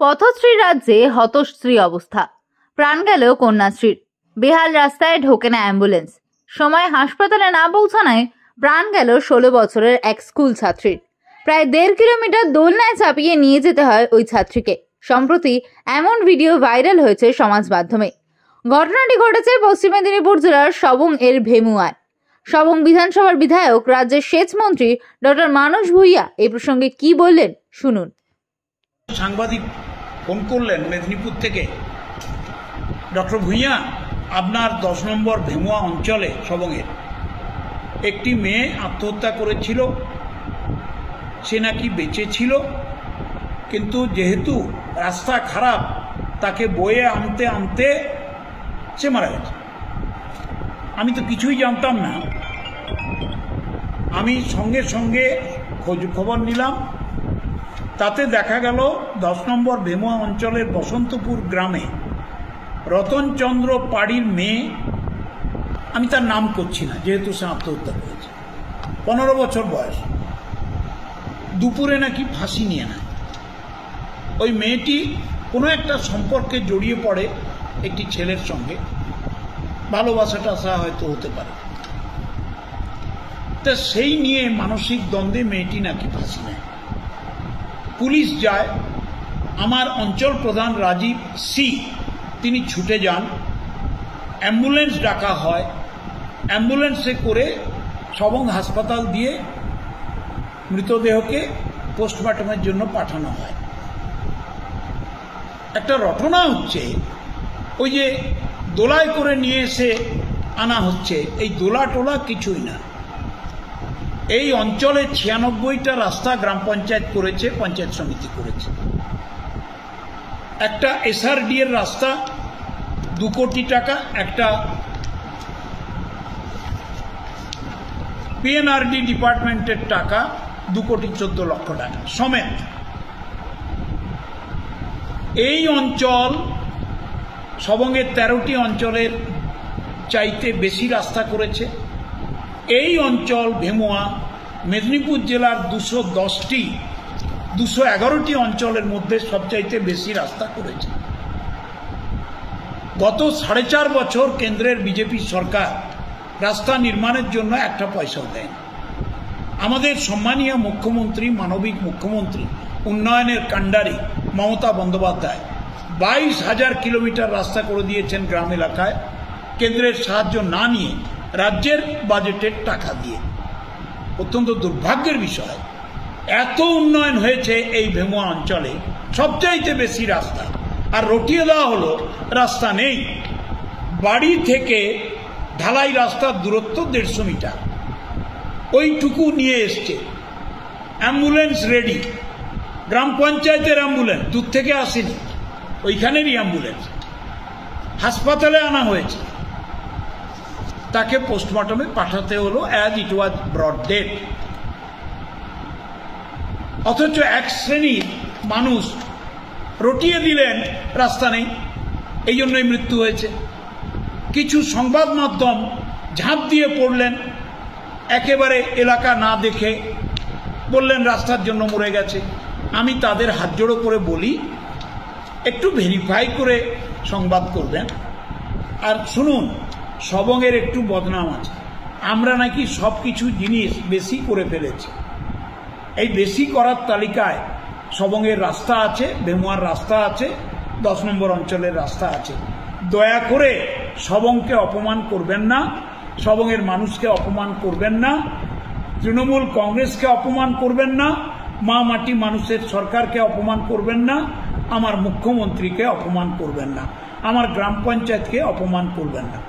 পথশ্রী রাজ্যে হতশ্রী অবস্থা। প্রাণ গেল কন্যাশ্রীর। বেহাল রাস্তায় ঢোকে না অ্যাম্বুলেন্স। সময় হাসপাতালে না পৌঁছানোয় প্রাণ গেল 16 বছরের এক স্কুল ছাত্রীর। প্রায় 1.5 কিলোমিটার দোলনায় চাপিয়ে নিয়ে যেতে হয় ওই ছাত্রীকে। সম্প্রতি এমন ভিডিও ভাইরাল হয়েছে সমাজ মাধ্যমে। ঘটনাটি ঘটেছে পশ্চিম মেদিনীপুর জেলার সবং এর ভেমুয়ায়। সবং বিধানসভার বিধায়ক, রাজ্যের সেচ মন্ত্রী ডক্টর মানস ভূঁইয়া এই প্রসঙ্গে কি বললেন শুনুন। সাংবাদিক ফোন করলেন মেদিনীপুর থেকে, ডক্টর ভূঁইয়া, আপনার 10 নম্বর ভেমুয়া অঞ্চলে সবংয়ের একটি মেয়ে আত্মহত্যা করেছিল। সে নাকি বেঁচে ছিল, কিন্তু যেহেতু রাস্তা খারাপ তাকে বয়ে আনতে আনতে সে মারা গেছে। আমি তো কিছুই জানতাম না। আমি সঙ্গে সঙ্গে খোঁজ খবর নিলাম। তাতে দেখা গেল 10 নম্বর ভেমুয়া অঞ্চলের বসন্তপুর গ্রামে রতনচন্দ্র পাড়ির মেয়ে, আমি তার নাম করছি না যেহেতু সে আত্মহত্যা করেছে, 15 বছর বয়স, দুপুরে নাকি ফাঁসি নিয়ে নেয়। ওই মেয়েটি কোনো একটা সম্পর্কে জড়িয়ে পড়ে একটি ছেলের সঙ্গে, ভালোবাসাটা হয়তো হতে পারে, তা সেই নিয়ে মানসিক দ্বন্দ্বে মেয়েটি নাকি ফাঁসি নেয়। পুলিশ যায়, আমার অঞ্চল প্রধান রাজীব সি তিনি ছুটে যান, অ্যাম্বুলেন্স ডাকা হয়, অ্যাম্বুলেন্সে করে সবং হাসপাতাল দিয়ে মৃতদেহকে পোস্টমর্টমের জন্য পাঠানো হয়। একটা রটনা হচ্ছে, ওই যে দোলায় করে নিয়ে এসে আনা হচ্ছে, এই দোলা টোলা কিছুই না। এই অঞ্চলে 96টা রাস্তা গ্রাম পঞ্চায়েত করেছে, পঞ্চায়েত সমিতি করেছে। একটা এসআরডি এর রাস্তা 2 কোটি টাকা, একটা পিএনআরডি ডিপার্টমেন্টের টাকা 2 কোটি 14 লক্ষ টাকা সমেত। এই অঞ্চল সবংয়ের 13টি অঞ্চলের চাইতে বেশি রাস্তা করেছে। এই অঞ্চল ভেমুয়া মেদিনীপুর জেলার 211টি অঞ্চলের মধ্যে সবচাইতে বেশি রাস্তা করেছে। গত 4.5 বছর কেন্দ্রের বিজেপি সরকার রাস্তা নির্মাণের জন্য একটা পয়সাও দেয়। আমাদের সম্মানীয় মুখ্যমন্ত্রী, মানবিক মুখ্যমন্ত্রী, উন্নয়নের কাণ্ডারি মমতা বন্দ্যোপাধ্যায় 22,000 কিলোমিটার রাস্তা করে দিয়েছেন গ্রাম এলাকায়, কেন্দ্রের সাহায্য না নিয়ে রাজ্যের বাজেটের টাকা দিয়ে। অত্যন্ত দুর্ভাগ্যের বিষয়, এত উন্নয়ন হয়েছে এই ভেমুয়া অঞ্চলে, সবচাইতে বেশি রাস্তা, আর রটিয়ে দেওয়া হলো রাস্তা নেই। বাড়ি থেকে ঢালাই রাস্তার দূরত্ব 150 মিটার, ওইটুকু নিয়ে এসছে। অ্যাম্বুলেন্স রেডি, গ্রাম পঞ্চায়েতের অ্যাম্বুলেন্স দূর থেকে আসেনি, ওইখানেরই অ্যাম্বুলেন্স হাসপাতালে আনা হয়েছে, তাকে পোস্টমর্টমে পাঠাতে হলো as it was broad dead. অথচ এক শ্রেণীর মানুষ রটিয়ে দিলেন রাস্তা নেই, এই জন্যই মৃত্যু হয়েছে। কিছু সংবাদ মাধ্যম ঝাঁপ দিয়ে পড়লেন, একেবারে এলাকা না দেখে বললেন রাস্তার জন্য মরে গেছে। আমি তাদের হাত জোড়ো করে বলি, একটু ভেরিফাই করে সংবাদ করবেন। আর শুনুন, সবংয়ের একটু বদনাম আছে, আমরা নাকি সব কিছু জিনিস বেশি করে ফেলেছি। এই বেশি করার তালিকায় সবংয়ের রাস্তা আছে, ভেমুয়ার রাস্তা আছে, 10 নম্বর অঞ্চলের রাস্তা আছে। দয়া করে সবংকে অপমান করবেন না, সবংয়ের মানুষকে অপমান করবেন না, তৃণমূল কংগ্রেসকে অপমান করবেন না, মা মাটি মানুষের সরকারকে অপমান করবেন না, আমার মুখ্যমন্ত্রীকে অপমান করবেন না, আমার গ্রাম পঞ্চায়েতকে অপমান করবেন না।